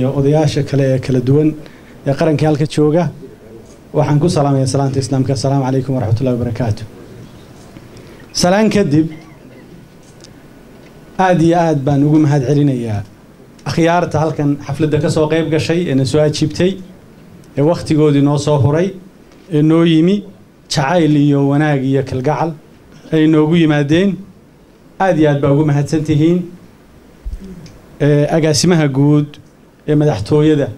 odayaasha kale ee kala duwan ee qaranka halka jooga waxaan ku salaamayaa salaanta islaamka. Assalaamu alaykum wa rahmatullahi wa barakaatuh. salaan kadib aad iyo aad baan ugu mahad celinayaa akhyaarta halkan xafladda ka soo qayb gashay ee soo ajiibtay ee waqtigoodii noo soo huray ee noo yimi jacayl iyo wanaag iyo kalgacal ay noogu yimaadeen. aad iyo aad baa ugu mahadsantihiin agaasimaha guud ee madaxtooyada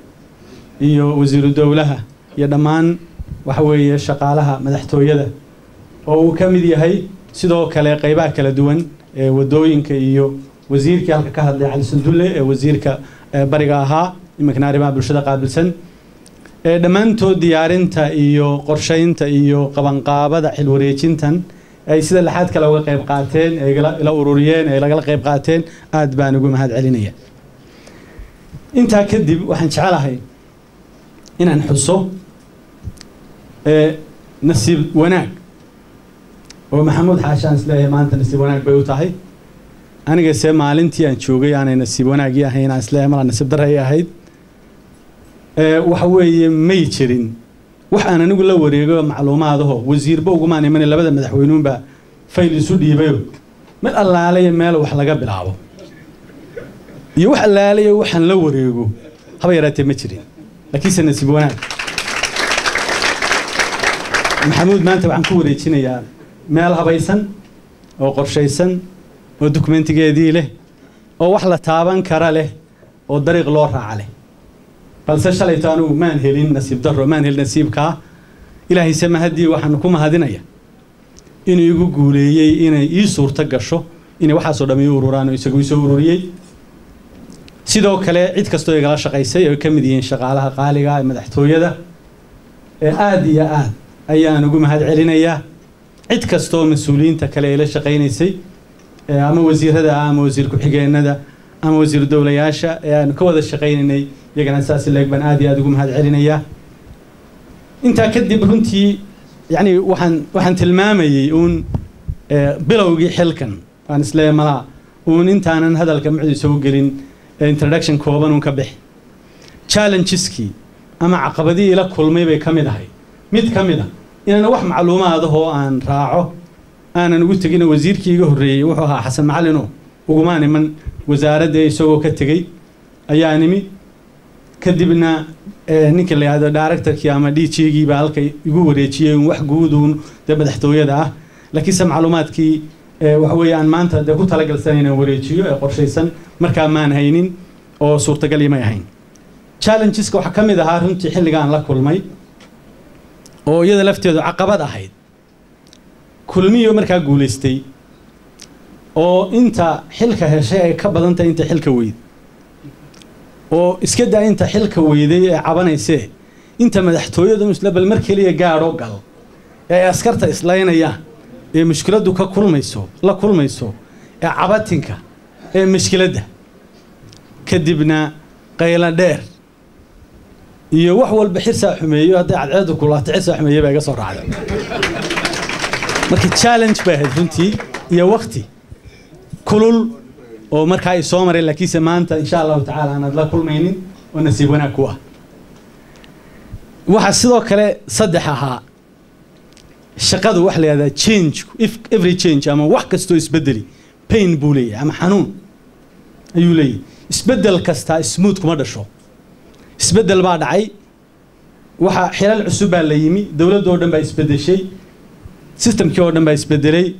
iyo wasiiru dawlaha iyo dhammaan waxa weeye shaqaalaha madaxtooyada oo uu ka mid yahay sidoo kale qaybaha kala duwan ee wadooyinka iyo wasiirkii halka ka hadlay Cali Sandulle ee wasiirka bariga ahaa iminka arrimaha bulshada qaabilsan dhammaantood diyaarinta iyo qorsheynta iyo qabanqaabada xil wareejintan ay sida laxaad kale uga qayb qaateen ee ila ururiyeen ee laga qayb qaateen aad baan ugu mahad celinayaa. inta kadib waxaan jecelahay inaan xuso nasiib wanaag oo maxamuud xaashaan isleeyahay maanta nasiib wanaag bay u tahay. aniga se maalintii aan joogay aanay nasiib wanaagii ahayn aan isleeyahay mala nasiib darro ay ahayd. waxa weeye may jirin wax aan anigu la wareego macluumaadaho wasiirba ugu maan iman labada madaxweynuunba fayl isu dhiibayo mid allaalay meel wax laga bilaabo iyo wax allaalay waxaan la wareego haba yaraatee ma jirin. laakiin nasiib wanaag maxamuud maanta waxaan ku wareejinayaa meel habaysan oo qorshaysan oo dokumentigeedii leh oo wax la taaban kara leh oo dariiq loo raaca leh. balse shalayto anigu maan helin nasiib darro maan helin nasiibka ilaahay samahadii waxaan ku mahadinaya inuu igu guuleeyay inay ii suurta gasho inay waxa soo dhameeyo ururaan isagu soo ururiyay. sidoo kale cid kastoo igala shaqaysay oo ka mid yihiin shaqaalaha qaaliga ee madaxtooyada ee aad iyo aad ayaan ugu mahad celinayaa. cid kastoo mas'uuliyiinta kale ee la shaqaynaysay ama wasiirada ama wasiir ku-xigeenada ama wasiir dawlayaasha ee aan ka wada shaqaynay iyagana saas leeg baan aad iyo aad ugu mahad celinayaa. inta kadib runtii yani waxaan tilmaamayay uun bilowgii xilkan aan isleeyahay mala uun intaanan hadalka muxuu soo gelin introduction kooban uun ka bixi challengeski ama caqabadii la kulmay bay kamid ahay mid kamid ah inaan wax macluumaad ah oo aan raaco aanan ugu tagin wasiirkii iga horeeyay wuxuu ahaa Xasan Macalin ugu maan iman wasaaradda isagoo ka tagay ayaa nimi kadibna ninka la yiraahdo directorkii ama DG-gii baa halka igu wareejiyay wax guud uun madaxtooyada ah. laakiin macluumaadkii waxa weeyaan maanta ku talagalsanayna wareejiyo ee qorshaysan markaa maan haynin oo suurtagal ma ahayn. challengeska waxa kamid ahaa runtii xilligaan la kulmay oo iyada lafteedu caqabad ahayd kulmiyo markaa guuleystay oo inta xilka heshay ay ka badan tahay inta xilka weyd oo iska daa inta xilka weyday ee cabanaysay inta madaxtooyadu muslabal markaliya gaaro gal ee askarta islaynaya ee mushkiladu ka kulmayso la kulmayso ee cabatinka ee mushkiladda kadibna qayla dheer iyo wax walba xirsa xumeeyo haday cadceedu kulaatay xirsa xumeeyo baa iga soo raacday. markii challenge baa runtii iyo waqti kulul oo markaa ay soo maray laakiin maanta insha Allah ta'ala aan la kulmaynin oo nasiib wanaag ku ah. waxa sidoo kale saddex ahaa shaqadu wax la yiraahdo change every change ama wax kasto isbedeli pain bully ama xanuun ayuu leeyahay. isbedel kasta smooth kuma dhasho. isbedel baa dhacay waxa xilal cusub baa la yimi dawladda oo dhan baa isbedeshay systemkii oo dhan baa isbedelay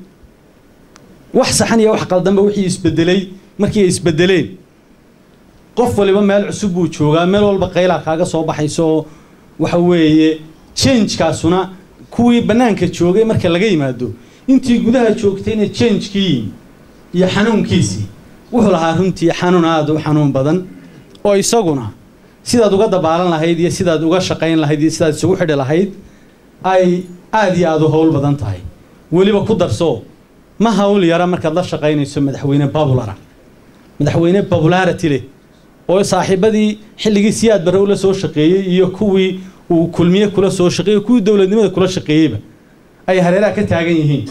wax saxan iyo wax qaldan ba wixii isbedelay markii ay isbedeleen qof waliba meel cusub uu joogaa meel walba qayla kaaga soo baxayso waxa weeye change kaasuna kuwii banaanka joogay marka laga yimaado intii gudaha joogtayna change-kii iyo xanuunkiisii wuxuu lahaa runtii xanuun aad u xanuun badan oo isaguna sidaad uga dabaalan lahayd iyo sidaad uga shaqayn lahayd iyo sidaad isugu xidhi lahayd ay aad iyo aad u hawl badan tahay. weliba ku darso ma hawl yara markaad la shaqaynayso madaxweyne popularity leh oo saaxiibadii xilligii siyaad barre ula soo shaqeeyay iyo kuwii uu kulmiye kula soo shaqeeyay kuwii dawladnimada kula shaqeeyayba ay hareeraha ka taagan yihiin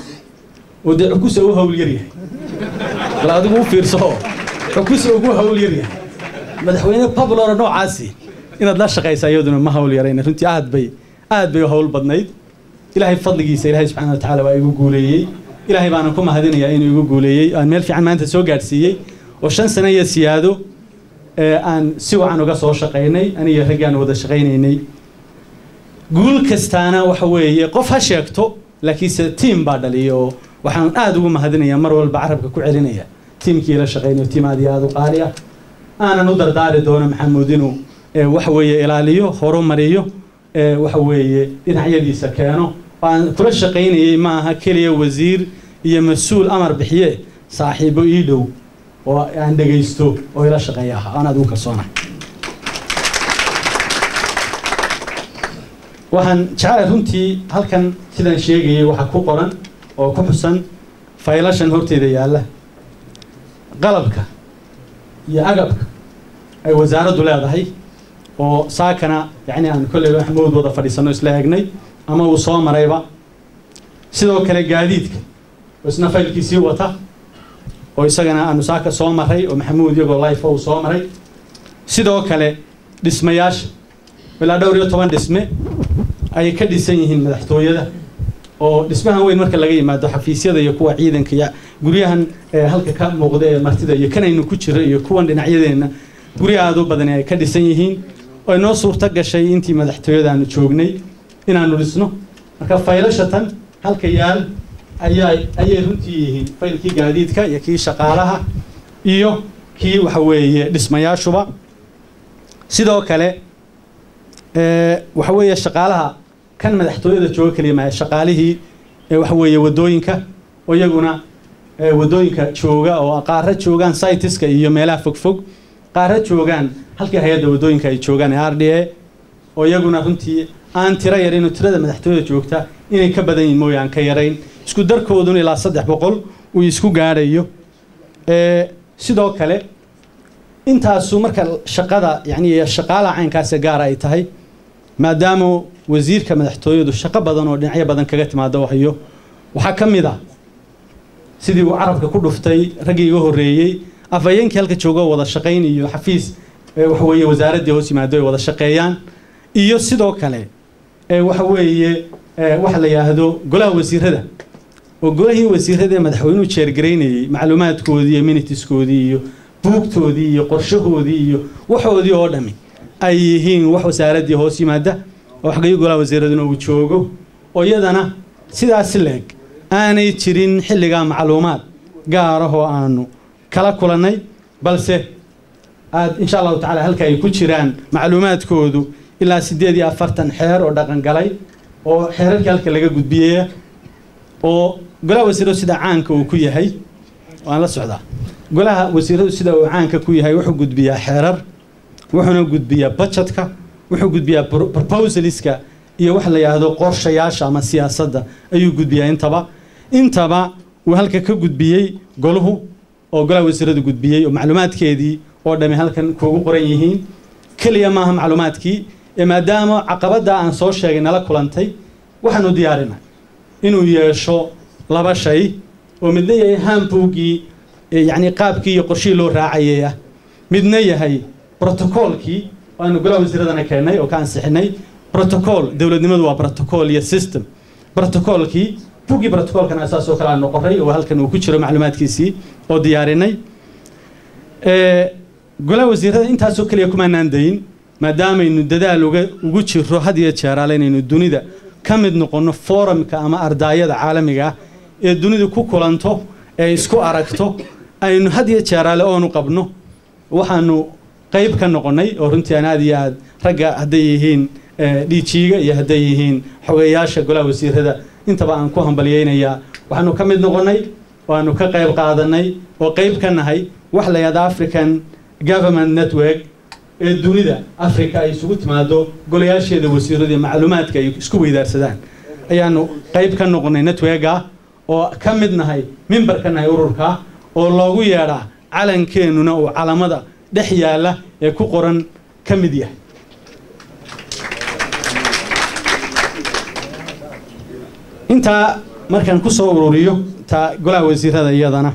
oo dee xukuusa u hawl yar yahay. la adigu u fiirso xukuusa ugu hawl yar yahay madaxweyne Pablo noocaasi inaad la shaqayso iyaduna ma hawl yareen runtii aad bay hawl badnayd ilaahay fadligiisa ilaahay subxaanahu wa ta'aala waa igu guuleeyay ilaahay baan ku mahadinayaa inuu igu guuleeyay aan meel fiican maanta soo gaarsiiyay oo 5 sano iyo siyaado aan si wacan uga soo shaqeynay aniga ragaan wada shaqeynaynay guul kastaana waxa weeye qof ha sheegto laakiin team baa dhaliyo waxaan aad ugu mahadinayaa mar walba carabka ku celinaya teamkii la shaqeynay team aad u qaali ah aanan u dardaari doono maxamuud inuu waxa weeye ilaaliyo horumariyo waxa weeye dhinacyadiisa keeno aan kula shaqeynayay ma aha kaliya wasiir iyo mas'uul amar bixiye saaxiibo ii dhow oo aan dhageysto oo ila shaqeeya aan aad u kalsoonahay waxaan jecelahay runtii halkan sidaan sheegayay waxa ku qoran oo ku xusan faylashan horteeda yaala qalabka iyo agabka ay wasaaraddu leedahay oo saakana yani aan kulli Maxamuud wada fadhiisano isla eegnay ama uu soo marayba sidoo kale gaadiidka isna faylkiisii wata oo isagana aanu saaka soo maray oo Maxamuud iyagoo live uu soo maray sidoo kale dhismayaasha ilaa dhowr iyo 10 dhisme ay ka dhisan yihiin madaxtooyada oo dhismahan weyn marka laga yimaado xafiisyada iyo kuwa ciidanka iyo guryahan halka ka muuqda ee martida iyo kanaynu ku jiro iyo kuwan dhinacyadeena guryaha aad u badan ay ka dhisan yihiin oo inoo suurta gashay intii madaxtooyada aanu joognay inaanu dhisno marka faylashatan halka yaal ayay runtii yihiin faylkii gaadiidka iyo kii shaqaalaha iyo kii waxa weeye dhismayaashuba sidoo kale waxa weeye shaqaalaha kan madaxtooyada jooga kaliya ma shaqaalihii waxa weeye wadooyinka oo iyaguna wadooyinka jooga oo qaar joogan siteska iyo meelaha fogfog qaar joogan halka hay'adda wadooyinka ay joogan RDA oo iyaguna runtii aan tira yar inuu tirada madaxtooyada joogta inay ka badan yihiin mooyaan ka yarayn isku darkooduna ilaa 300 uu isku gaarayo sidoo kale intaasu marka shaqada yani shaqaalaha caynkaas gaar ay tahay maadaama wasiirka madaxtooyadu shaqo badan oo dhinacyo badan kaga timaado wahayo waxa kamid ah sidii uu carabka ku dhuftay ragiga horeeyay afayeenkii halka joogo wada shaqeyn iyo xafiis waxa weeye wasaaradda hoos yimaado wada shaqeeyaan iyo sidoo kale waxa weeye waxa la yiraahdo golaha wasiirada oo golahii wasiirada madaxweynuhu jeergareynayay macluumaadkoodii iyo minutiskoodii iyo buugtoodii iyo qorshahoodii iyo waxoodii oo dhami ay yihiin wax wasaaradda hoos yimaada oo xagay golaha wasiiraduna uu joogo oo iyadana sidaas leeg aanay jirin xilliga macluumaad gaar ah oo aanu kala kulanay balse aad insha Allah ta'ala halka ay ku jiraan macluumaadkoodu ilaa 48 xeer oo dhaqan galay oo xeerarka halka laga gudbiyay oo golaha wasiiradu sida caanka uu ku yahay waan la socdaa golaha wasiiradu sida uu caanka ku yahay wuxuu gudbiyaa xeerar wuxuuna gudbiyaa budgetka wuxuu gudbiyaa proposalska iyo wax la yiraahdo qorshayaasha ama siyaasadda ayuu gudbiyaa intaba uu halka ka gudbiyay goluhu oo golaha wasiiradu gudbiyay oo macluumaadkeedii oo dhami halkan kuugu qoran yihiin kaliya maaha macluumaadkii maadaama caqabada aan soo sheegay nala kulantay waxaanu diyaarinay inuu yeesho laba shay oo midna yahay handbookii yani qaabkii iyo qorshii loo raacayay midna yahay protocolkii waanu golaha wasiiradana keenay oo ka ansixinay protocol dawladnimadu waa protocol iyo system protocolkii buugi protocolkan asaas oo kala noqoray oo halkan uu ku jiro macluumaadkiisii oo diyaarinay golaha wasiirada intaas oo kaliya kuma naandayn maadaama aynu dadaal ugu jiro had iyo jeer inaynu dunida ka mid noqono forumka ama ardaayada caalamiga ee dunida ku kulanto ee isku aragto aynu had iyo jeer oonu qabno waxaanu qayb ka noqonay oo runtii aad iyo aad ragga haday yihiin dhiijiga iyo haday yihiin xogeyaasha golaha wasiirada intaba aan ku hambalyeynaya waxaanu ka mid noqonay waanu ka qayb qaadanay oo qayb ka nahay wax la yiraahdo African Government Network ee dunida Afrika ay isugu timaado golayaasheeda wasiirada macluumaadka ay isku weydaarsadaan ayaanu qayb ka noqonay network-ga oo ka mid nahay member ka nahay ururka oo loogu yeeraa calankeenuna oo calamada dhex yaala ee ku qoran ka mid yahay inta markaan ku soo ururiyo ta golaha wasiirada iyadana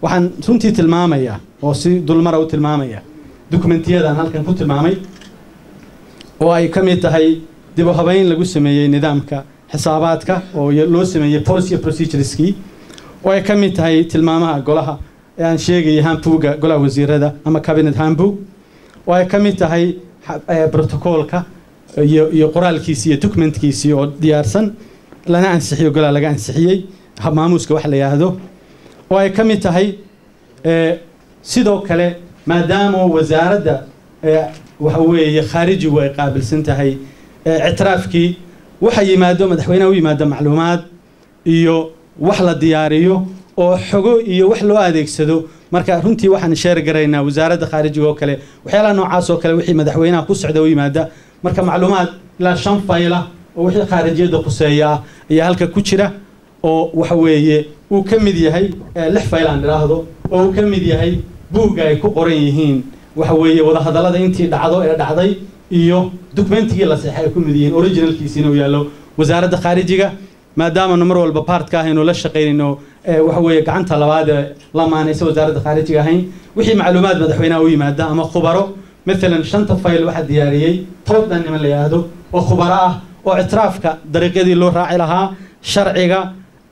waxaan runtii tilmaamayaa oo si dulmar u tilmaamaya دوكمنتيادان halkan ku tilmaamay oo ay kamid tahay dib u habeyn lagu sameeyay nidaamka xisaabaadka oo loo sameeyay policy procedureski oo ay kamid tahay tilmaamaha golaha aan sheegay handbook golaha wasiirada ama cabinet handbook oo ay kamid tahay protocolka iyo qoraalkiisa iyo documentkiisa oo diyaarsan lana ansixiyo golaha laga ansixiyay maamuuska wax la yiraahdo oo ay kamid tahay sidoo kale maadaama wasaaradda waxa weeye khaarijigu ay qaabilsan tahay اعترافكي waxa yimaado madaxweynaha u yimaado macluumaad iyo wax la diyaariyo oo xogo iyo wax loo adeegsado marka runtii waxaan sheer garaynaa wasaaradda khaarijiga oo kale waxyaalaha noocaas oo kale wixii madaxweynaha ku socda u yimaada marka macluumaad ilaa 5 fayl ah oo wixii khaarijiyada quseeya ayaa halka ku jira oo waxa weeye uu ka mid yahay 6 fayl aan dhiraahdo oo uu ka mid yahay buugga ay ku qoran yihiin waxa weeye wada hadallada intii dhacdo ee dhacday iyo documentigii la saxay ku mid yihiin originalkiisina uu yaalo wasaaradda khaarijiga maadaama numar walba part ka ahayno la shaqeynayno waxa weeye gacanta labaad la maanaysa wasaaradda khaarijiga ahayn wixii macluumaad madaxweynaha u yimaada ama khubaro مثلا 5 fayl waxa diyaariyay toban niman la yiraahdo oo khubaro ah oo اعترافka dariiqadii loo raaci lahaa sharciga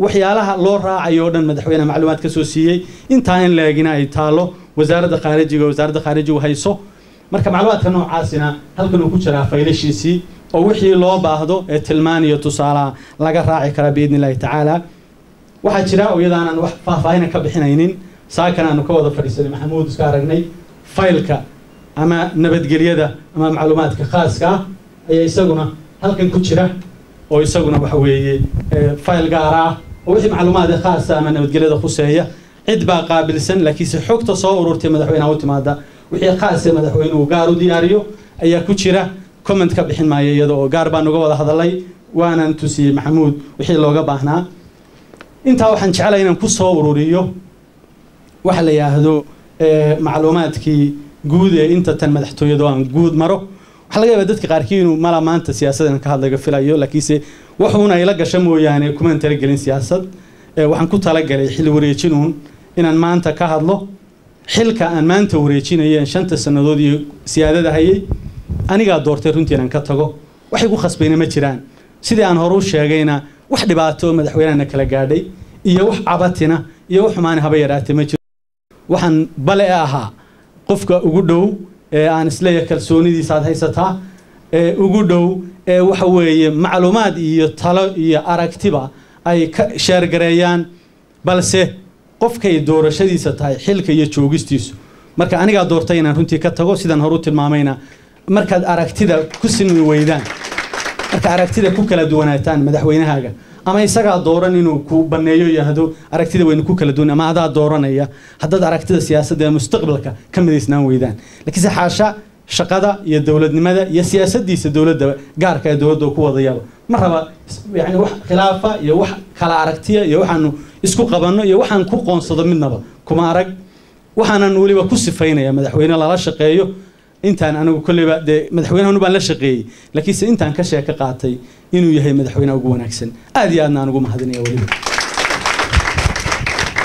waxyaalaha loo raacayo dhan madaxweynaha macluumaad ka soo siiyay inta in leegina ay taalo wasaaradda khaarijiga hayso marka macluumaadka noocaasina halkan uu ku jiraa faylashiisii oo wixii loo baahdo ee tilmaan iyo tusaale laga raaci kara biidnillaahi tacaala waxa jira oo iyadaan wax faahfaahin ka bixinaynin saakan aanu ka wada fadhiisanay maxamuud iska aragnay faylka ama nabadgelyada ama macluumaadka khaaska ah ayaa isaguna halkan ku jira oo isaguna waxa weeye fayl gaar ah oo wixii macluumaad khaas ah ama nabadgelyada khuseeya cid baa qaabilsan laakiin xogta soo ururtay madaxweynaha u timaada wixii khaas ah madaxweynuhu gaar u diyaariyo ayaa ku jira comment ka bixin maayo iyada oo gaar baan uga wada hadalay waanan tusiyay maxamuud wixii looga baahnaa inta waxaan jecelahay inaan ku soo ururiyo waxa la yiraahdo macluumaadkii guud ee inta tan madaxtooyada aan guud maro waxa laga yaabaa dadka qaarkii inuu mala maanta siyaasaddan ka hadlayo filayo laakiinse wuxuuna ila gasho mooyaane kuma tala gelin siyaasad waxaan ku tala galay xil wareejinuun inaan maanta ka hadlo xilka aan maanta wareejinayeen 5 sanadood iyo siyaadada hayay aniga doortay runtii inaan ka tago waxay ku khasbayna ma jiraan sidii aan hore u sheegayna wax dhibaato madaxweynaha kala gaadhay iyo wax cabatina iyo wax xumaan haba yaraatay ma jiro waxaan bale ahaa qofka ugu dhow ee aan isleeyahay kalsoonidiisa aad haysataa ee ugu dhow ee waxa weeye macluumaad iyo talo iyo aragtiba ay ka sheer gareeyaan balse qofkay doorashadiisa tahay xilka iyo joogistiisu marka aniga doortay inaan runtii ka tago sidaan hore u tilmaamayna markaad aragtida ku sinmi weydaan marka aragtida ku kala duwanaataan madaxweynahaaga ama isaga dooran inuu ku baneeyo yahdo aragtida weyn ku kala duwan ama adaa dooranaya hadad aragtida siyaasadda ee mustaqbalka ka midaysnaan weydaan laakiin xaasha shaqada iyo dawladnimada iyo siyaasadiisa dawladda gaarka ee dawladda ku wadayaba ma raba yani wax khilaafa iyo wax kala aragtiya iyo waxaanu isku qabanno iyo waxaan ku qoonsado midnaba kuma arag waxaanan waliba ku sifaynaya madaxweyne la shaqeeyo intaan anigu kulliba madaxweynaha baan la shaqeeyay laakiin intaan ka sheeka qaatay inuu yahay madaxweynaha ugu wanaagsan aad iyo aadna anigu mahadinayo waliba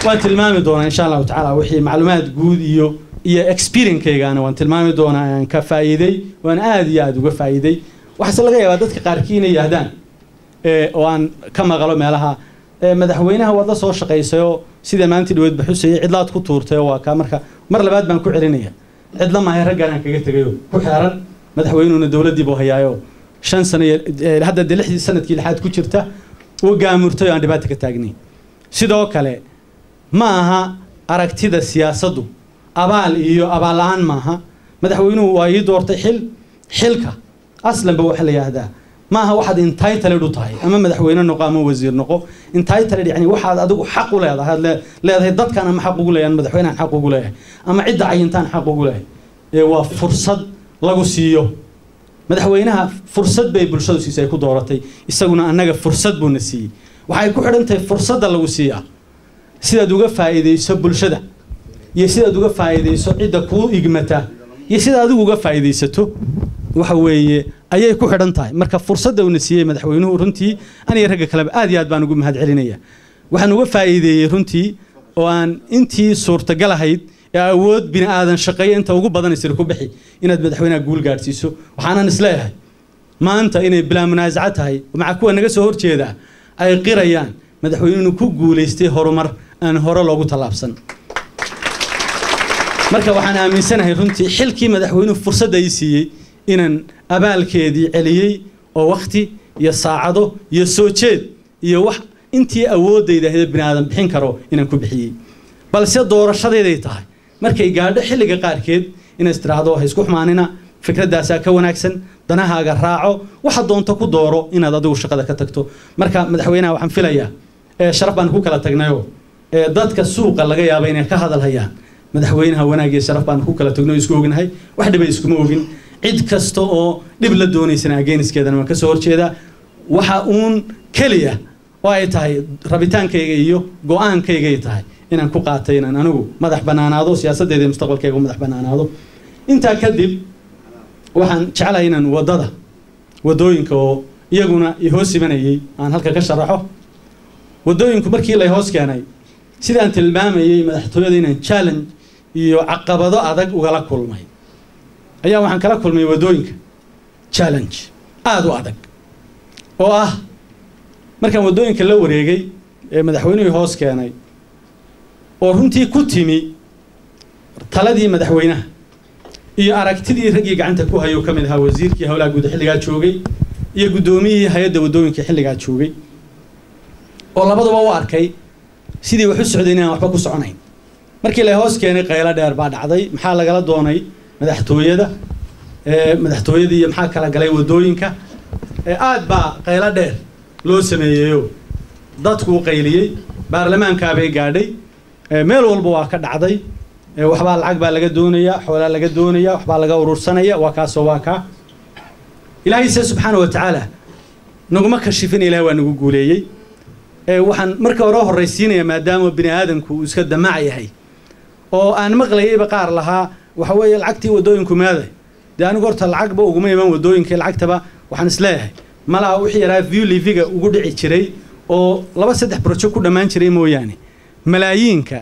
waan tilmaami doonaa insha Allah taala wixii macluumaad guud iyo experience-kayga waan tilmaami doonaa aan ka faa'iiday waan aad iyo aad uga faa'iiday waxa laga yaabaa dadka qaarkiin ay yiraahdaan oo aan ka maqalo meelaha madaxweynaha wada soo shaqeeyo sida maanta dhaweed baxusay cidlaad ku tuurtay waa ka marka mar labaad baan ku celinaya cidla ma raggan aan kaga tagayo ku xeeran madaxweynuhuna dawladii buu hayaayo 5 sano hadda 6 sanadkii lixaad ku jirta oo gaamurtay aan dhibaato ka taagnay sidoo kale ma aha aragtida siyaasaddu abaal iyo abaal la'aan ma aha madaxweynuhu waa ii doortay xilka aslan ba waxa la yiraahdaa ما هو واحد entitled u tahay ama madaxweyne noqo ama wasiir noqo entitled yani waxaad adigu xaq u leedahay dadkana ma xaq ugu leeyaan madaxweynaha xaq ugu leeyahay ama cid ayintaan xaq ugu leeyahay waa fursad lagu siiyo madaxweynaha fursad bay bulshadu siisay ku dooratay isaguna anaga fursad buu na siiyay waxay ku xidhantahay fursadda lagu siiyaa sidaad uga faa'iideyso bulshada iyo sidaad uga faa'iideyso cidda ku igmata iyo sidaad adigu uga faa'iideysato waxa weeye ayay ku xidhan tahay marka fursadda uu nasiyay madaxweynuhu runtii aniga ragga kale aad iyo aad baan ugu mahad celinaya waxaan uga faa'iideeyay runtii oo aan intii suurtagal ahayd awood bini aadan shaqeeyo inta ugu badan isir ku bixi inaad madaxweynaha guul gaarsiiso waxaanan isleeyahay maanta inay bilaa munaasaca tahay maca kuwa naga soo horjeeda ay qirayaan madaxweynuhu ku guuleystay horumar aan hore loogu talaabsan marka waxaan aaminsanahay runtii xilkii madaxweynuhu fursad ay siiyay inaan abaalkeedii celiyay oo waqti iyo saacado iyo soo jeed iyo wax intii awoodayda ahayd bini aadan bixin karo inaan ku bixiyay balse doorashadeeday tahay markay gaadho xilliga qaarkeed in istiraado wax isku xumaanina fikradaas ka wanaagsan danahaaga raaco waxa doonto ku dooro inaad adigu shaqada ka tagto marka madaxweynaha waxaan filayaa sharaf baan ku kala tagnayo dadka suuqa laga yaabo inay ka hadal hayaan madaxweynaha wanaagiyo sharaf baan ku kala tagno isku ognahay wax dhibay isku ogin cid kasto oo dib la doonaysana ageeniskeedana waan ka soo horjeeda waxa uun kaliya oo ay tahay rabitaankayga iyo go'aankayga ay tahay inaan ku qaatay inaan anigu madax banaanaado siyaasadeeda mustaqbalkayga madax banaanaado inta kadib waxaan jeclahay inaan wadooyinka oo iyaguna hoos imanayay aan halka ka sharaxo wadooyinku markii la hoos keenay sidaan tilmaamayay madaxtooyada inaan challenge iyo caqabado adag ugala kulmay ayaa waxaan kala kulmay wadooyinka challenge aad u adag oo ah markaan wadooyinka la wareegay madaxweynuhu hoos keenay oo runtii ku timi taladii madaxweynaha iyo aragtidii ragii gacanta ku hayo kamid ahaa wasiirkii hawlaha guud xilligaa joogay iyo gudoomiyihii hay'adda wadooyinka xilligaa joogay oo labaduba u arkay sidii wax u socdeen aan waxba ku soconayn markii la hoos keenay qaylo dheer baa dhacday maxaa lagala doonay madaxtooyada iyo maxaa kala galay wadooyinka aad baa qaylo dheer loo sameeyo dadku qayliyay baarlamaanka bay gaadhay meel walba waa ka dhacday waxba lacag baa laga doonayaa xoolaha laga doonayaa waxba laga urursanaya waa kaas oo waa ka ilaahay subhanahu wa ta'ala naguma kashifin ilaahay waa nagu guuleeyay waxaan marka hore horeysiinaya maadaama bini aadamku uu iska damac yahay oo aan maqlayay qaar lahaa waxa weeye lacagtii wadooyinku maaday anigu horta lacagba uguma iman wadooyinka lacagtaba waxaan isleeyahay malaha wixii yaraa view liviga ugu dhici jiray oo 2-3 project ku dhamaan jiray mooyaane malaayiinka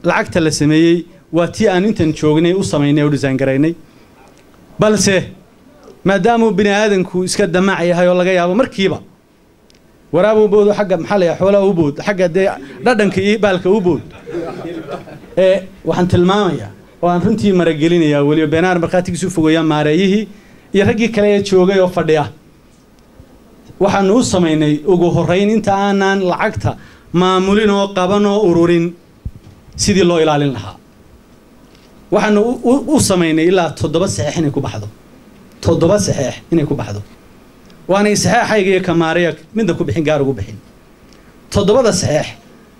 lacagta la sameeyay waa tii aan intan joognay u sameeynay oo design gareynay balse maadaama bini aadamku iska damac yahay oo laga yaabo markiiba waraabu boodo xagga maxalay xoolaha u bood xagga dhadhanka iyo baalka u bood waxaan tilmaamayaa oo aan runtii maragelinayaa waliba beenaar marqaatigiisu fogeeyaan maareeyihii iyo raggii kale ee joogay oo fadhiya waxaan u sameeynay ugu horeyn inta aanan lacagta maamulin oo qaban oo ururin sidii loo ilaalin lahaa waxaan u sameeynay ilaa 7 saxiix inay ku baxdo 7 saxiix inay ku baxdo waana saxiixayga iyo kamaariya midna ku bixin gaar ugu bixin 7 saxiix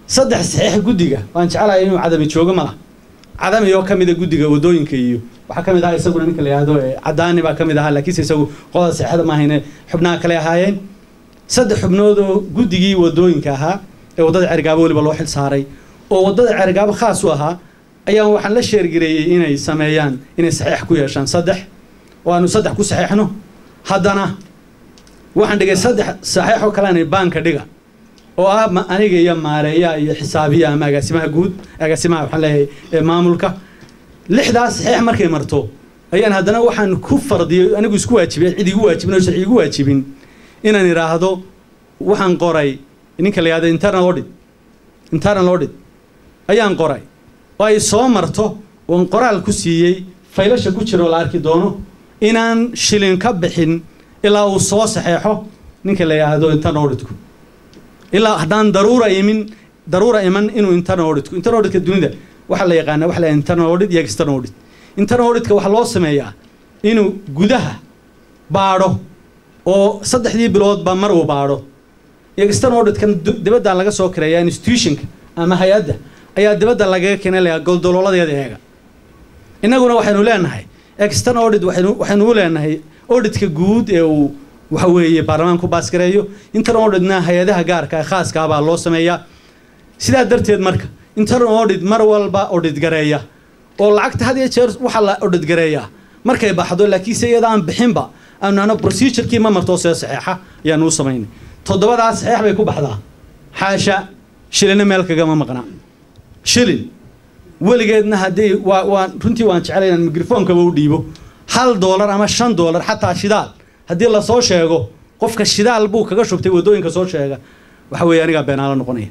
3 saxiix gudiga waan jecelahay inuu cadami joogo ma cadami oo kamid gudiga wadooyinka iyo waxa kamid ah isaguna ninka la yiraahdo cadaani baa kamid ah laakiin isagu qodob saxiixda ma ahayne xubnaha kale ahaayeen 3 xubnood oo gudigii wadooyinka ahaa ee wadada Cergaabo waliba loo xil saaray oo wadada Cergaabo khaas u ahaa ayaa waxaan la sheergareeyay inay sameeyaan inay saxiix ku yeeshaan 3 oo aanu 3 ku saxiixno haddana waxaan dhigay 3 saxiix oo kale inay banka dhiga oo ah aniga iyo maareeya iyo xisaabiya ama agaasimaha guud agaasimaha waxa leeyahay maamulka 6daas saxiix markay marto ayaan haddana waxaan ku fardiyay anigu isku waajibay cid igu waajibin oo sharci igu waajibin inaan iraahdo waxaan qoray ninka la yiraahdo internal audit ayaan qoray oo ay soo marto oo qoraal ku siiyay faylasha ku jiro la arki doono inaan shilin ka bixin ilaa uu soo saxeexo ninka la yiraahdo internal auditku ilaa haddaan daruura iman inuu internal auditka dunida waxa la yaqaan waxa la internal audit iyo external audit internal auditka waxa loo sameeyaa inuu gudaha baadho oo 3 bilood ba mar uu baadho external auditkan dibadda laga soo kireeyaa institutionka ama hay'adda ayaa dibadda laga keenay goldolooladeeda eega inaguna waxaanu leenahay external audit waxaanu leenahay auditka guud ee uu waxa weeye baarlamaanku baas gareeyo internal auditna hay'adaha gaarka ah khaaska ah baa loo sameeyaa sidaa darteed marka internal audit mar walba audit gareeya oo lacagta had iyo jeer waxa la audit gareeyaa markay baxdo laakiin sayadaan bixinba aanana procedure-kii ma marto soo saxiixa ayaan u sameeynay 7daas saxiix bay ku baxdaa xaasha shilina meel kaga ma maqna shilin ولقيتنا هدي وانتي وان شعلنا الميكروفون كبوديبو $1 أما $5 حتى شدال هدي الله صوت شيء قفك الشدال بوك كشوف تبي ودوين كصوت شيء وحوي يعني قبنا على النقنية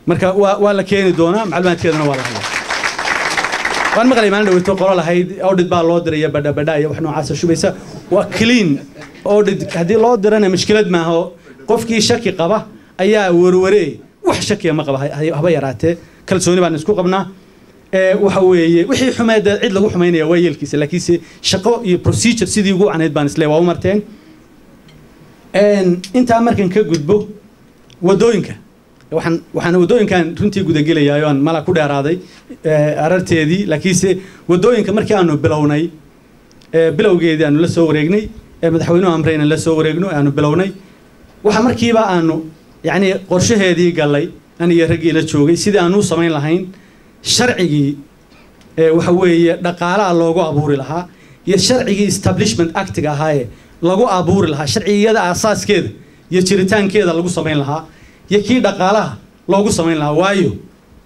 مركا ولا كين دونا معلومات كذا ولا حاجة وأنا مغلي ما عنده يتوقع له هاي أوديت باللودر يا بدأ يا وإحنا عسى شو بيسا وكلين أوديت هدي اللودر أنا مشكلة ما هو قفكي شكي قبه أيا وروري وحشكي ما قبه هبا يراته كل سوني بعد نسكو قبنا وحوي وحي حماده عيد لو حماينيا ويلكيس لكن شقو بروسيجر سيدي ugu caneed baan islee waa u marteen inta markan ka gudbo wadooyinka waxaan wadooyinkan runtii guda gelayaa aan mala ku dheeraaday ararteedii laakiinse wadooyinka markii aanu bilownay bilowgeedii aanu la soo wareegnay madaxweynuhu amrayna la soo wareegno aanu bilownay waxa markiiba aanu yani qorshaheedii galay aniga ragii la joogay sidii aanu samayn lahayn sharcigii waxa weeye dhaqaalaha loogu abuuri lahaa iyo sharcigii establishment actiga ahaa lagu abuuri lahaa sharciyada asaaskeeda iyo jiritaankeeda lagu samayn lahaa iyo kii dhaqaalaha loogu samayn lahaa waayo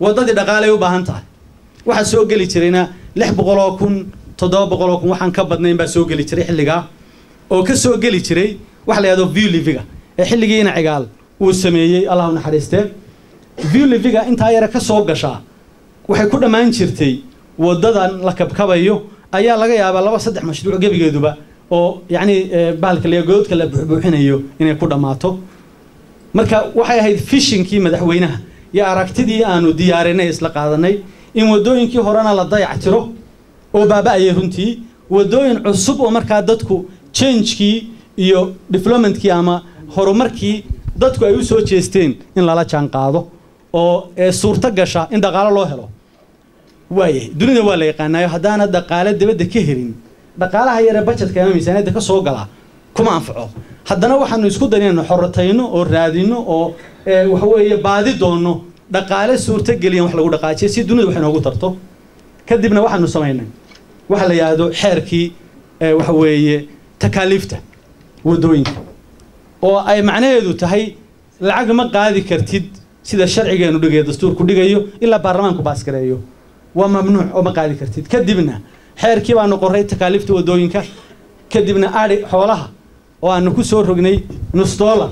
wadadii dhaqaalay u baahan tahay waxa soo gali jirayna 600,000 700,000 waxaan ka badnayn baa soo gali jiray xilliga oo ka soo gali jiray wax la yiraahdo view liviga xilligiina cigaal uu sameeyay Allahu naxariiste view liviga inta yara ka soo gashaa waxay ku dhamaan jirtay wadadan la kabkabayo ayaa laga yaabaa 2-3 mashruuc gabigeeduba oo yani baalka leegoodka la buuxinayo inay ku dhamaato marka waxay ahayd fishingkii madaxweynaha iyo aragtidii aanu diyaarinay isla qaadanay in wadooyinkii horena la dayactiro oo baaba'ay runtii wadooyin cusub oo marka dadku change-kii iyo development-kii ama horumarkii dadku ay u soo jeesteen in lala jaan qaado oo suurta gasha in dhaqaale loo helo waaye dunida waa la yaqaanayo hadana dhaqaale dibadda ka helin dhaqaalaha yare budgetka ama miisaaniyadda ka soo gala kuma anfaco haddana waxaanu isku daynaa xoratayno oo raadino oo waxa weeye baadi doono dhaqaale suurta geliyan wax lagu dhaqaajiyo si dunida wax inoogu tarto kadibna waxaanu sameynaa waxa la yiraahdo xeerkii waxa weeye takaaliifta wadooyinka oo ay macnaheedu tahay lacag ma qaadi kartid sida sharcigeenu dhigay dastuurku dhigayo ilaa baarlamaanku baas gareeyo waa mamnuuc oo ma qaadi kartid kadibna xeerkii baan qoray takaaliifta wadooyinka kadibna aari xoolaha oo aanu ku soo rognay $1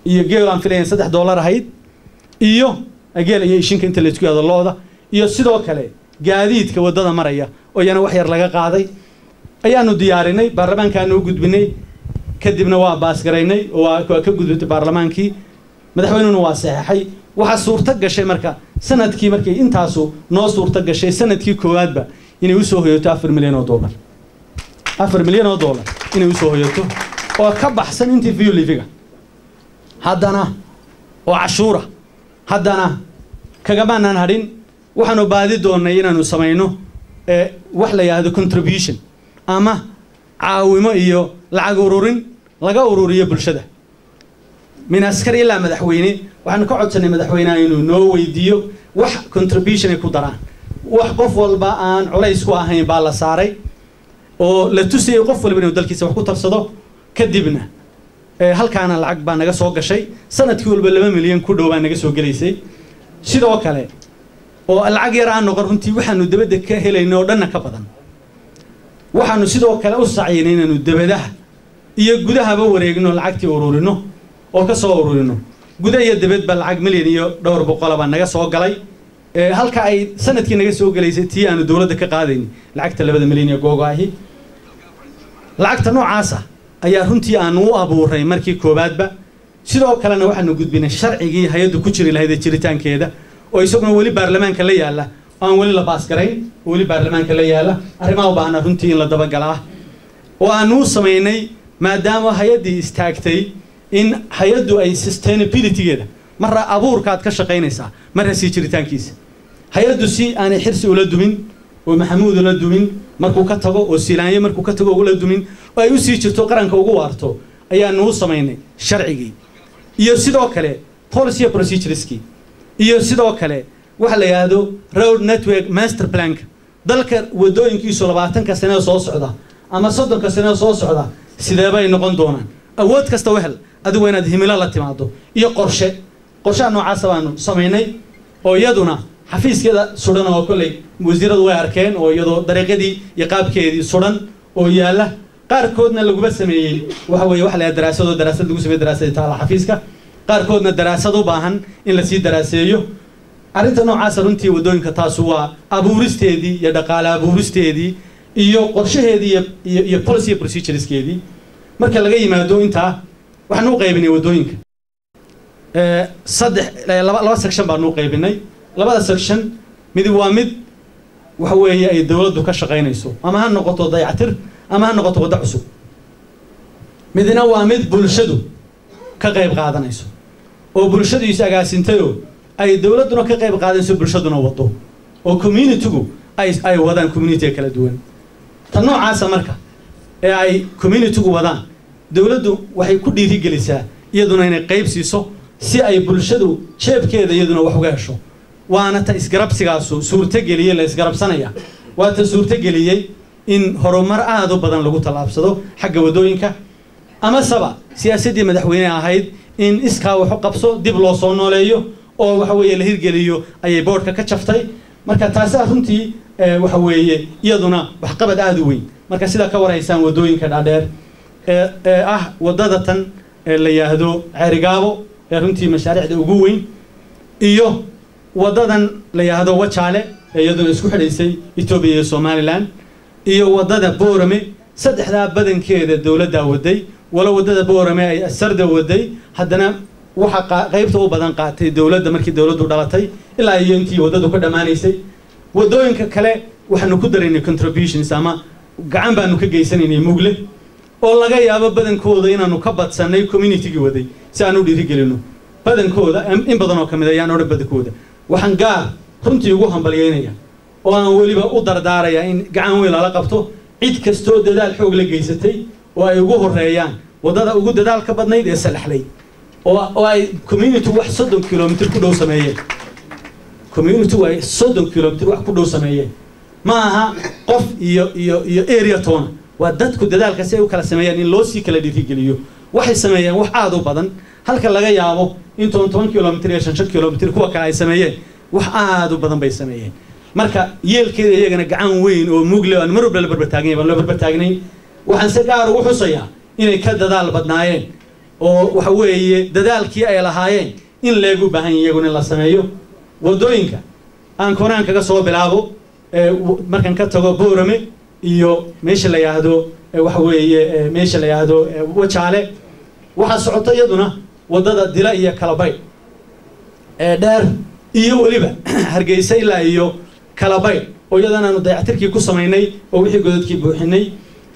iyo geel aan filayn $3 ahayd iyo ageel iyo ishinka inta la isku yado looda iyo sidoo kale gaadiidka wadada maraya oo yana wax yar laga qaaday ayaanu diyaarinay baarlamaankaanu u gudbinay kadibna waa baas gareynay oo ka gudbitay baarlamaankii madaxweynuhu waa saxaxay waxa suurta gashay marka sanadkii markii intaasu noo suurta gashay sanadkii koowaadba inay u soo hoyato $4 milyan $4 milyan inay u soo hoyato oo ka baxsan intii view liviga haddana oo cashuura haddana kagamaan hadhin waxaanu baadi doonay inaanu sameeyno wax la yiraahdo contribution ama caawimo iyo lacag ururin laga ururiyo bulshada من عسكري إلا مدحويني وحن قعد سنة مدحوينا إنه نو ويديو وح contribution يكودران وح قفل بان على إسقوا هين بالا ساري ولا تسي قفل بينه ودل كيس وحكو ترصده كدبنا هل كان العقب أنا جسوق شيء سنة تقول $2 مليون كله أنا جسوق جليسي شيء ده وكله والعقير عنه قرنتي وحن ودبده كهلا إنه لنا كبدن وحن شيء ده وكله أسعينين إنه دبده يجودها بوريجنو العقتي ورورينه oo ka soo ururino gudaha dibad bal lacag milyan iyo $200 baan naga soo galay halka ay sanadkii naga soo galeysay tii aanu dawladda ka qaadayn lacagta $2 milyan ee googaahi lacagta noocaas ayaa runtii aanu u abuuray markii koobaadba sidoo kalena waxaanu gudbinay sharcigii hay'addu ku jiri lahayd jiritaankeeda oo isaguna wali baarlamaanka la yaala aan wali la baas gareyn wali baarlamaanka la yaala arrimaha u baahan runtii in la daba galaa oo aanu sameynay maadaama hay'adii istaagtay in hay'addu ay sustainability geeda marra abuurkaad ka shaqeynaysaa marra sii jiritaankiisa hay'addu si aan xirsi ula dumin oo maxamuud ula dumin markuu ka tago oo silaanye markuu ka tago ula dumin oo ay u sii jirto qaranka ugu waarto ayaanu u sameynay sharcigii iyo sidoo kale policy procedureski iyo sidoo kale waxa la yiraahdo road network master plan dalka wadooyinkiisu 20 sano soo socda ama 30 sano soo socda sidee bay noqon doonaan awood kasta wehel adigu inaad himilo la timaado iyo qorshe noocaas baanu sameynay oo iyaduna حفيز كذا سودان أو كله وزير الوزراء أركان أو يدو طريقة يقاب كذي سودان أو ياله قار كودنا اللي جبسه مي وهو يوحل دراسة ودراسة دوسة دراسة تعالى حفيزك قار كودنا دراسة وباهن إن لسي دراسة يو أنت نوع عصرنتي ودون كتاسوا أبورست هذي يدقال أبورست هذي يو قرشة هذي ي policy procedures كذي مركل لقي ما دون أنت وحنو قايبني ودونك صدق لا سكشن بانو قايبني لا بعد سكشن مدي وامد وهو هي الدولة دوكا شقينيسو أما هالنقطة ضيعتر أما هالنقطة ودعسو مدينا وامد بولشدو كغيب قادنيسو أو بولشدو يساقاسينتيو أي الدولة دونا كغيب قادنيسو بولشدو نوضو أو community أي ودان community كلا دوين تنوع عاسا مركا أي community ودان دولة دو وحي كل يثيق لسا يدونا هنا قيب سيسو سي أي بولشدو شاب كذا يدونا وحوقاشو وأنا تإسقرب سياسو صورة جلية لإسقرب سنة وأنت صورة جلية إن هرمر عادو بدن لقو تلابسدو حق ودوينك أما سبا سياسة دي مدحوينها هيد إن إسكا وحقبسو دبلو صونو ليو أو وحوي الهير جليو أي بورك كشفتي مركا تاسع هنتي وحوي يدونا وحقبت عادوين مركا سيدا كورا إنسان ودوينك العدير ودادة اللي يهدو عرقابو هنتي مشاريع دي وقوين إيوه ودادن ليهدو وجهاله يدون اسكو خديسay Ethiopia iyo Somaliland iyo wadada Boorame saddexda badankeeda dawladda waday wala wadada Boorame ay asarda waday hadana waxa qaybta u badan qaatay dawladda markii dawladdu dhalatay ilaa iyo intii wadadu ka dhamaanaysay wadooyinka kale waxaanu ku dareynay contributions ama gacan baanu ka geysanaynay mugle oo laga yaabo badankooda inaanu ka badsanay community-ga waday si aanu dhiirigelino badankooda in badan oo kamid ah ayaan oran badankooda waxaan gaar runtii ugu hambalyeynaya oo aan waliba u dardaaraya in gacan weyn la qabto cid kasto dadaal xoog la geysatay oo ay ugu horeeyaan wadada ugu dadaalka badnayd ee salaxlay oo ay community wax 30 kilomitir ku dhow sameeyeen community way 30 kilomitir wax ku dhow sameeyeen ma aha qof iyo area toona waa dadku dadaalka si ay u kala sameeyaan in loo sii kala dhiirigeliyo waxay sameeyeen wax aad u badan halka laga yaabo in 10 kilomitir iyo 5 kilomitir kuwa kale ay sameeyeen wax aad u badan bay sameeyeen marka yeelkeeda iyagana gacan weyn oo mugle aan mar walba la barbar taagnay waxaan si gaar ugu xusayaa inay ka dadaal badnaayeen oo waxa weeye dadaalkii ay lahaayeen in leegu baahan iyaguna in la sameeyo wadooyinka aan koonaan kaga soo bilaabo markan ka tago Boorame iyo meesha la yiraahdo waxa weeye meesha la yiraahdo Wajaale waxa socota iyaduna wadada Dila iyo Kalabay dheer iyo waliba Hargeysa ilaa iyo Kalabay oo iyadana aanu dayactirkii ku sameynay oo wixii godadkii buuxinay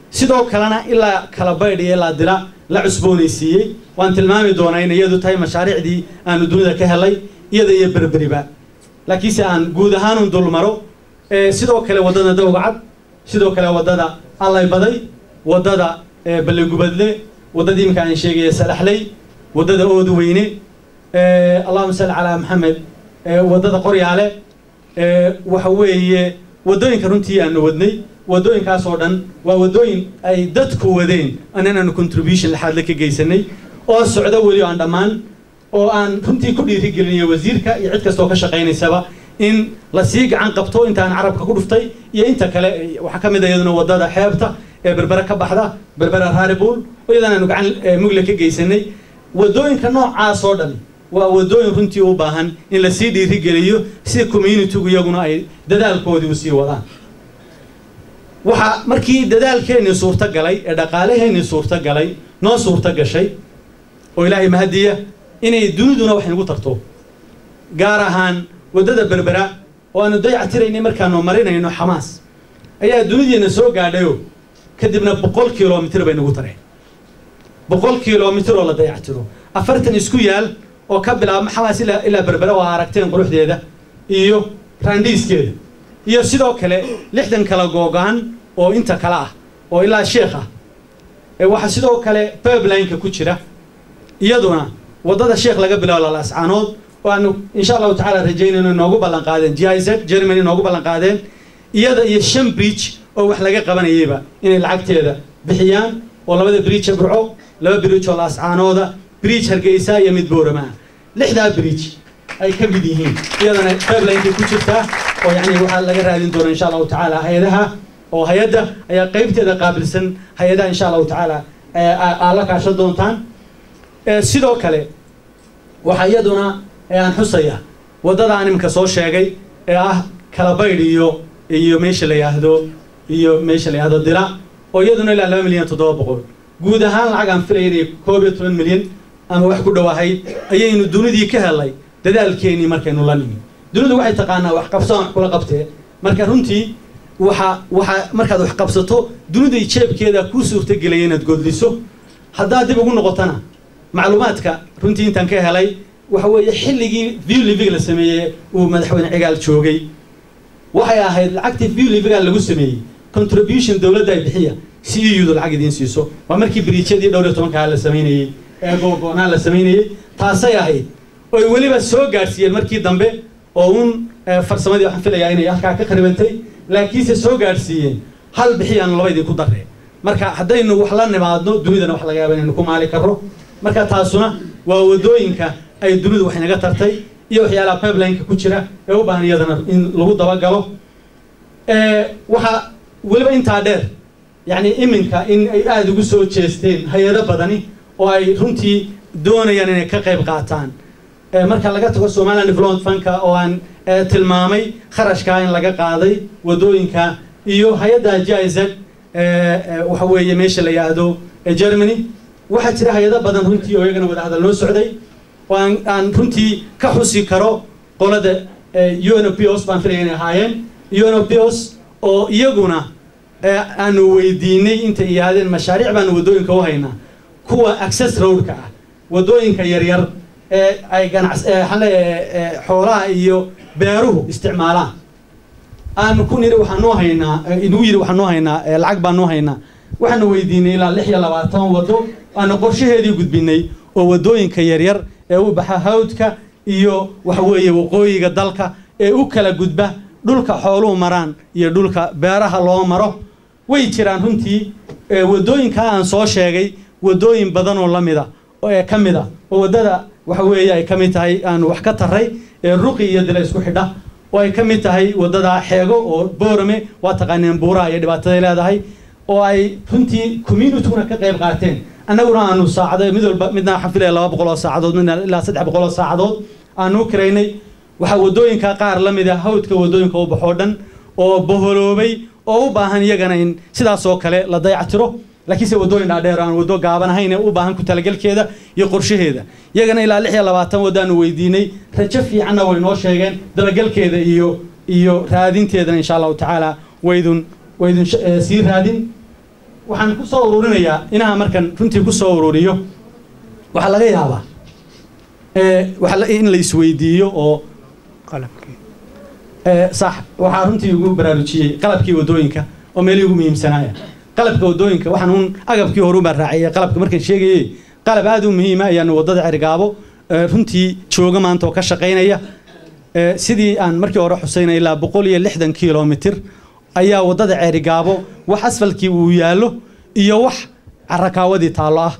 sidoo kalena ilaa Kalabay iyo ilaa Dila la cusboonaysiiyay waan tilmaami doonaa in iyadu tahay mashaariicdii aanu dunida ka helay iyada iyo berberiba laakiin si aan guud ahaan u dulmaro sidoo kale wadada Dawgacad sidoo kale wadada Allay Baday wadada Balligubadle wadadii imka aan sheegay Salaxley wadada Oodweyne Allahumma salli ala Muhammad wadada Qoryaale waxa weeye wadooyinka runtii aan wadnay wadooyinkaas oo dhan waa wadooyin ay dadku wadeen anana contribution la xad la ka geysanay oo socdo wali aan dhamaan oo aan runtii ku dhiirigelinayo wasiirka iyo cid kasta oo ka shaqeynaysa in la sii gacan qabto inta aan carabka ku dhuftay iyo inta kale waxa kamid ah iyaduna wadada xeebta ee berbera ka baxda berbera Haribul oo iyadana aanu gacan mugle ka geysanay wadooyinka noocaas oo dhan waa wadooyin runtii u baahan in la sii dhiirigeliyo si community-gu iyaguna ay dadaalkoodii u sii wadaan waxa markii dadaalkeeni suurta galay ee dhaqaalaheeni suurta galay noo suurta gashay oo Ilaahay mahadiya inay duniduna wax nagu tarto gaar ahaan wadada berbera oo aanu dayactiraynay markaanu marinayno Xamaas ayaa dunideena soo gaadhayo kadibna 100 kilomitir bay nagu tareen 100 kilomitir oo la dayactiro 40 isku yaal oo ka bilaab Xamaas ila berbera waa aragteen quruxdeeda iyo raandiiskeeda iyo sidoo kale 60 kala googaan oo inta kala ah oo ilaa Sheekha waxa sidoo kale pipeline-ka ku jira iyaduna wadada Sheekh laga bilaabo la ascaanood waanu insha Allah ta'ala rajaynayno noogu ballan qaadeen GIZ Germany noogu ballan qaadeen iyada iyo Shan Bridge oo wax laga qabanayayba inay lacagteeda bixiyaan oo labada bridge burco laba bridge oo la ascaanooda bridge Hargeysa iyo mid Boorama lixda bridge أي كبديهين يدنا قبل إنك كشفتها ويعني وحال لقى هذه الدور إن شاء الله تعالى هيدها أو هيدا هي قيبت هذا قابل سن هيدا إن شاء الله تعالى على كاشد دونتان سيدو كله وحيدنا أن حصية وده عن مكسور شيء كلا بيريو iyo meesha la yiraahdo dira oo iyaduna ilaa 2 milyan 700 guud ahaan lacag aan filayay 12 milyan ama wax ku dhawahay ayaynu dunidii ka helay dadaalkeeni markaynu la nimi dunidu waxay taqaanaa wax qabsan kula qabtee marka runtii waxa markaad wax qabsato dunidu jeebkeeda ku suurta galay inaad godliso hadaa dib ugu noqotana macluumaadka runtii intaan ka helay waxa weeye xilligii view living la sameeyay oo madaxweyne cigaal joogay waxay ahayd lacagtii view living lagu sameeyay contribution dawladda ay bixiya si iyadu lacag idin siiso waa markii bariijadii dhowr iyo 10 ka la sameeyay ee go'aan la sameeyay taasay ahayd oo waliba soo gaarsiiyeen markii dambe oo farsamadii waxaan filayaa inay halka ka qaribantay laakiin se soo gaarsiiyeen hal bixiyaan laba idin ku darrey marka hadaynu wax la nimaadno dunidana wax laga yaabaa inaynu ku maali karro marka taasuna waa wadooyinka ay dunidu wax inaga tartay iyo waxyaalaha pipeline-ka ku jira ee u baahan iyadana in lagu daba galo waxa waliba inta dheer yani iminka in ay aad ugu soo jeesteen hay'ado badani oo ay runtii doonayaan inay ka qayb qaataan marka laga tago Somaliland Development Fund oo aan tilmaamay kharashka in laga qaaday wadooyinka iyo hay'adda GIZ waxa weeye meesha la yiraahdo Germany waxa jira hay'ado badan runtii oo iyagana wada hadal loo socday aan runtii ka xusi karo qolada UNOPS baan filaynaa haayeen UNOPS oo iyaguna aanu weydiinay inta iyaadeen mashaariic baan wadooyinka u haynaa kuwa access road-ka ah wadooyinka yar yar ay xoolaha iyo beeruhu isticmaalaan aan ku niri waxaan u haynaa inuu yiri waxaan u haynaa lacag baan u haynaa waxaan weydiinay ilaa 26 wado aan qorshaheedii gudbinay oo wadooyinka yar yar ee u baxa hawdka iyo waxa weeye waqooyiga dalka ee u kala gudba dhulka xooluhu maraan iyo dhulka beeraha loo maro way jiraan runtii wadooyinka aan soo sheegay wadooyin badan oo lamida oo kamida oo wadada waxa weeye ay kamid tahay aan wax ka taray ruqi iyo dila isku xidha oo ay kamid tahay wadada xeego oo boorame waa taqaaneen buuraha iyo dhibaatada leedahay oo ay runtii community-na ka qayb qaateen annaguna aanu saacado midna xafilay 200 saacadood midna ilaa 300 saacadood aanu kareynay waxa wadooyinka qaar lamida hawdka wadooyinka u baxo dhan oo boholoobay oo u baahan iyagana in sidaas oo kale la dayactiro laakiin se wadooyin dheer aan wado gaaban ahayn u baahan ku talagalkeeda iyo qorshaheeda iyagana ilaa 26 wadaan weydiinay rajo fiican way noo sheegeen dabagalkeeda iyo raadinteeda insha Allah taala waydun sii raadin waxaan ku soo ururinayaa inaha markan runtii ku soo ururiyo waxa laga yaabaa waxa in la isweydiiyo oo qalabkii صح waxaa runtii ugu baraarujiyay qalabkii wadooyinka oo meelii ugu muhiimsanaya qalabka wadooyinka waxaan agabkii hore u raaciyay qalabka markaan sheegayay qalab aad u muhiim ah ayaan wadada Cergaabo runtii jooga maanta oo ka shaqeynaya sidii aan markii hore xuseynay ilaa 160 kilomitir ayaa wadada Cergaabo wax asfalkii uu yaalo iyo wax carakaawadi taalo ah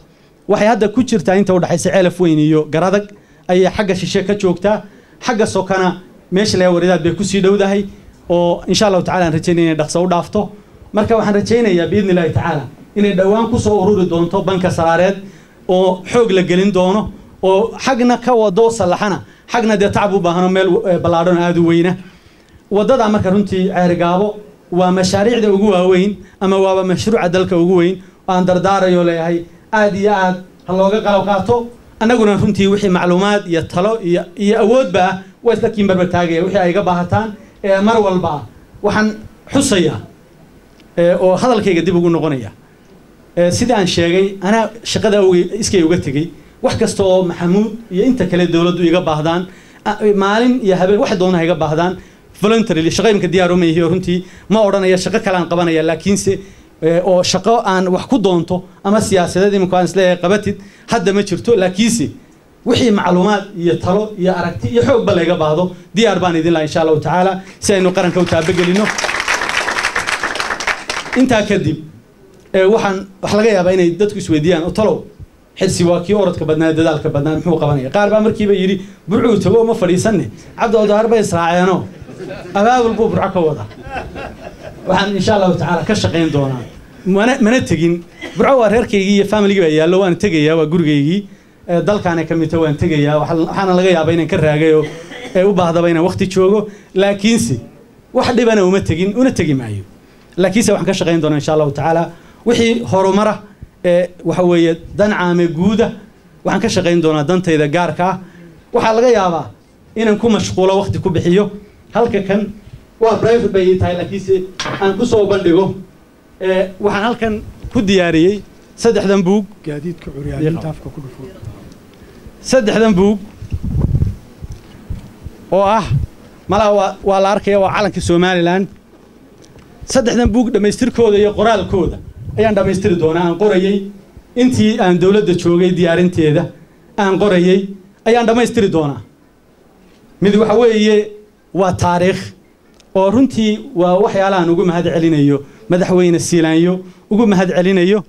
waxay hadda ku jirtaa inta u dhaxaysa Ceelaf Weyn iyo Garadag ay xagga shishe ka joogtaa xagga sokana meesha la waridaad bay ku sii dhowdahay oo insha Allah taala aan rajaynayna dhaqso u dhaafto marka waxaan rajaynayaa biidnilaahi taala inay dhawaan ku soo ururi doonto banka saraareed oo xoog la gelin doono oo xagna ka wado salaxana xagna de tacab u baahano meel balaadhan aad u weyna wadada marka runtii Cergaabo waa mashaariicda ugu waaweyn ama waa mashruuca dalka ugu weyn aan dardaarayo leeyahay aad iyo aad looga qalab qaato anaguna runtii wixii macluumaad iyo talo iyo awoodba way isla kiin barbar taagay wixii ay ga baahataan mar walba waxaan xusaya oo hadalkayga dib ugu noqonaya sida aan sheegay ana shaqada iskay uga tagay wax kasta oo Maxamuud iyo inta kale dawladdu iga baahdaan maalin iyo habeen wax doona iga baahdaan voluntarily shaqooyinka diyaar u meeyo runtii ma oranaya shaqo kale aan qabanaya laakiin se oo shaqo aan wax ku doonto ama siyaasadeed imika aan isleeyahay qabatid hadda ma jirto laakiin se wixii macluumaad iyo talo iyo aragti iyo xoog bal iga baahdo diyaar baan idin la insha Allah taala si aynu qaranka u taabagelino inta kadib waxaan wax laga yaabaa inay dadku isweydiiyaan oo talo حرسي واكي أورد كبدنا دال كبدنا محو قبني قارب أمريكي بيجري برعو تبو ما فريسني عبد الدار بيسرعينه أباب البو برعك وضع وحن إن شاء الله تعالى كشقين دونا من التجين برعو هركي فاميلي بيا لو أنا تجيا وجورجي دل كان كم يتوان تجيا وحنا لقيا بين كرهاجيو وبعض بين وقت تشوجو لكن سي واحد يبنا ومتجين ونتجي معي لكن سي وحن كشقين دونا إن شاء الله تعالى وحي هرمرة وحوي دن عام جودة وحن كشقين دونا دنت إذا جاركا وحلقة يابا إن نكون مشغولة وقت كوبحيو هلك كان وبرايفت بيت هاي لكيسي أنا كسو بندقو وحن هل كان كدياري سدح ذنبوق قاعدين كعريانين تافكو كل فوق سدح ذنبوق ملا ولا أركي وعلن كسومالي لان سدح ذنبوق لما يستر كودا يقرأ الكودا أيان لما يستر دونا أن قرية أنتي أن دولة تشوجي ديار أنتي هذا أن قرية أيان لما يستر دونا مذو حويه وتاريخ ورنتي ووحي على نقوم هذا علينا مدحوين السيلانيو وقوم هذا علينا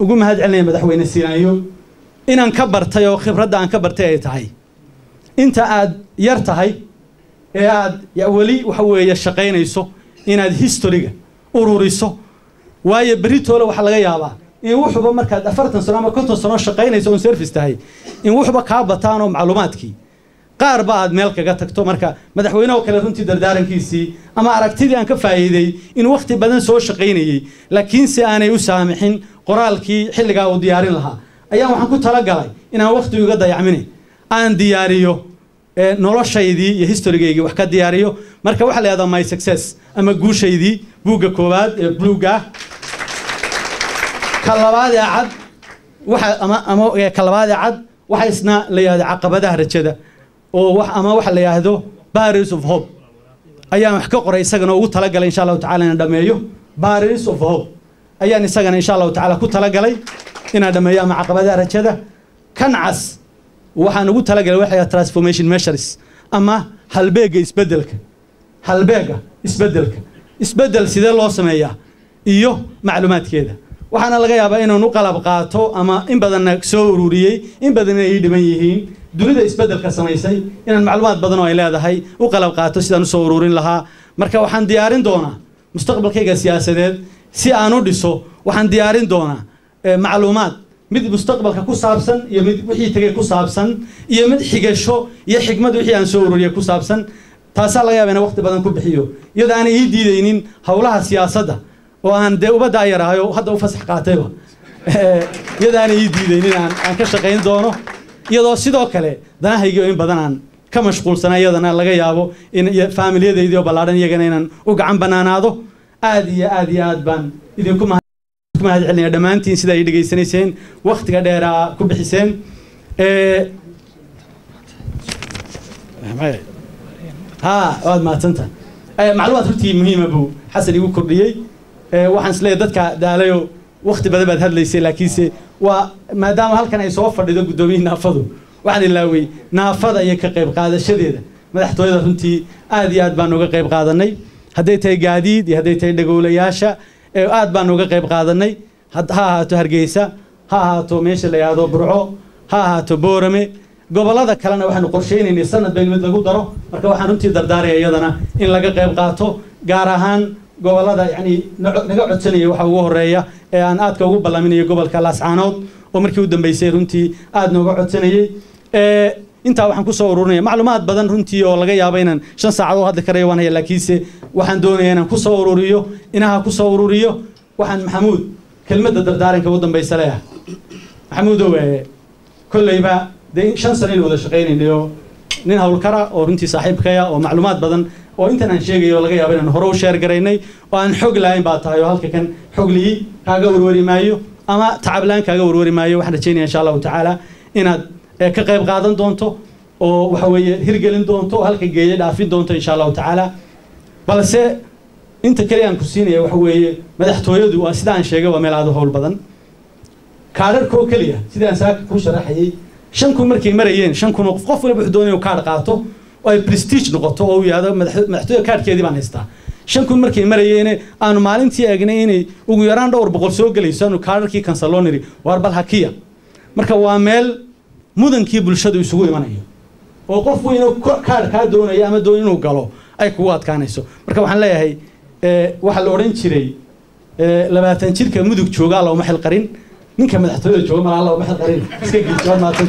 وقوم هذا علينا مدحوين السيلانيو إن أنكبر تيو خبرة أنكبر تيتهاي أنت عاد يرتهاي عاد يا ولي وحوي الشقين يسو إن هذا هيستورية أوروريسو واي بريتو لو حلقة يابا إن وحبا مركز أفرتن سنة ما كنتم سنة الشقين يسون سيرفيس تهاي إن وحبا كابتانو معلوماتكي qaar baad meel kaga tagto marka madaxweynaha kale runtii dardaarankiisii ama aragtidii aan ka faa'iiday in waqti badan soo shaqeynayay laakiin si aanay u saamixin qoraalkii xilliga uu diyaarin lahaa ayaan waxaan ku tala galay inaan waqti uga dayacmin aan diyaariyo noloshaydii iyo historygeygii wax ka diyaariyo marka waxa la yiraahdaa my success ama guushaydii buugga koowaad ee bluega ka labaad ee cad waxa ama ka labaad ee cad waxa isna la yiraahdaa caqabadaha rajada oo wax ama wax la yiraahdo barriers of hope ayaan wax ka qoray isagana ugu tala galay insha Allah ta'ala inaan dhameeyo barriers of hope ayaan isagana insha Allah ta'ala ku tala galay inaan dhameeyo ama caqabadaha rajada kan cas waxaan ugu tala galay waxa transformation measures ama halbeega isbedel sidee loo sameeyaa iyo macluumaadkeeda waxaana laga yaabaa inuu qalab qaato ama in badan soo ururiyay in badan ay dhiman yihiin dunida isbedelka samaysay inaan macluumaad badan oo ay leedahay u qalab qaato sidaan soo ururin lahaa marka waxaan diyaarin doonaa mustaqbalkayga siyaasadeed si aan u dhiso waxaan diyaarin doonaa macluumaad mid mustaqbalka ku saabsan iyo mid wixii tagay ku saabsan iyo mid xigasho iyo xigmad wixii aan soo ururiyay ku saabsan taas la yaabaa in waqti badan ku bixiyo iyadoo aan ii diideynin hawlaha siyaasadda oo aan de ubada yaraayo hadda u fasax qaatayba iyadoo aan ii diideynin aan ka shaqeyn doono iyadoo sidoo kale danahayga in badan aan ka mashquulsanaa iyadana laga yaabo in familiyadeedii oo ballaaran iyagana inaan u gacan banaanaado aad iyo aad baan idinku mahad celinaya dhammaantiin sida ay dhageysanayseen waqtiga dheeraa ku bixiseen waad mahadsantahay macluumaad runtii muhiima buu xasan igu kordhiyey waxaan isleeyahay dadka daalayo waqti badan baad hadlaysay laakiinse waa maadaama halkan ay soo fadhido gudoomiyihii naafadu waxaan ilaaway naafada iyo ka qayb qaadashadeeda madaxtooyada runtii aad iyo aad baan uga qayb qaadanay hadday tahay gaadiid iyo hadday tahay dhagoolayaasha aad baan uga qayb qaadanay ha ahaato hargeysa ha ahaato meesha la yiraahdo burco ha ahaato boorame gobolada kalena waxaanu qorsheynaynay sanad bay mid lagu daro marka waxaan runtii dardaaraya iyadana in laga qayb qaato gaar ahaan gobolada yani naga codsanaya waxa ugu horeeya ee aan aadka ugu ballaminayo gobolka Laascaanood oo markii u dambeysay runtii aad nooga codsanayay inta waxaan ku soo ururinaya macluumaad badan runtii oo laga yaabo inaan 5 saacadood hadda kareeyo waan hay laakiinse waxaan doonayaa inaan ku soo ururiyo waxaan maxamuud kelmadda dardaaranka ugu dambaysa leeyahay maxamuud kullayba 5 sano wada shaqeynaynayo nin hawlkara oo runtii saaxiibkaya oo macluumaad badan oo intaan aan sheegayo laga yaabo inaan hore u share gareynay oo aan xog lahayn baa tahay oo halka kan xog lii kaaga warwari maayo ama tacablaan kaaga warwari maayo waxaan rajeynayaa insha Allah ta'ala inaad ka qayb qaadan doonto oo waxa weeye hirgelin doonto halka geeyay dhaafin doonto insha Allah ta'ala balse inta kale aan ku siinaya waxa weeye madaxtooyadu waa sida aan sheegay waa meel aad u hawl badan kaararka oo kaliya sida aan saaka ku sharaxayay 5 kun markay marayeen 5 kun qof walba wuxuu doonayo kaar qaato oo ay prestige noqoto oo uu yaado madaxtooyada kaarkeedii baan haystaa shan kun markay marayeen aanu maalintii eegnay inay ugu yaraan dhowr boqol soo galayso aanu kaararkii kansaloniri war bal hakiya marka waa meel mudankii bulshadu isugu imanayo oo qof weyn oo kaar ka doonaya ama doon inuu galo ay kugu adkaanayso marka waxaan leeyahay waxa la oran jiray 20 jirka mudug jooga loo maxal qarin ninka madaxtooyada jooga ma la maxal qarin iska gudbaan maanta